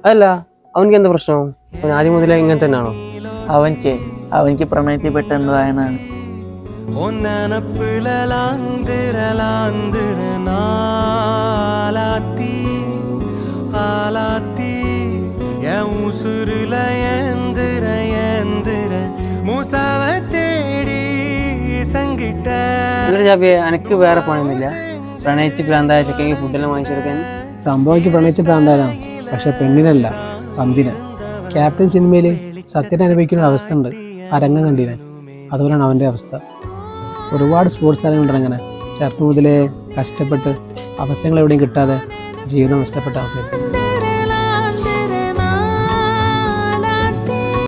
അതല്ല, അവനിക്ക് എന്താ പ്രശ്നം? അവൻ ആദ്യം മുതലേ ഇങ്ങനെ തന്നെയാണോ? അവനിക്ക് പ്രണയത്തിൽ പെട്ടെന്നതാണ്. എനിക്ക് വേറെ പണിയൊന്നുമില്ല. പ്രണയിച്ച് ഭ്രാന്തായ ചെക്കയ്ക്ക് ഫുഡെല്ലാം വാങ്ങിച്ചെടുക്കാൻ. സംഭവയ്ക്ക് പ്രണയിച്ച് പ്രാന്തായതാണ്, പക്ഷെ പെണ്ണിനല്ല, പന്തിന്. ക്യാപ്റ്റൻ സിനിമയിൽ സത്യത്തെ അനുഭവിക്കുന്ന ഒരു അവസ്ഥ ഉണ്ട്, ആ രംഗം കണ്ടിന്. അതുപോലെയാണ് അവൻ്റെ അവസ്ഥ. ഒരുപാട് സ്പോർട്സ് താരങ്ങളുണ്ട് അങ്ങനെ ചെറുപ്പം മുതലേ കഷ്ടപ്പെട്ട് അവസരങ്ങൾ എവിടെയും കിട്ടാതെ ജീവിതം നഷ്ടപ്പെട്ട ആൾക്കാർ.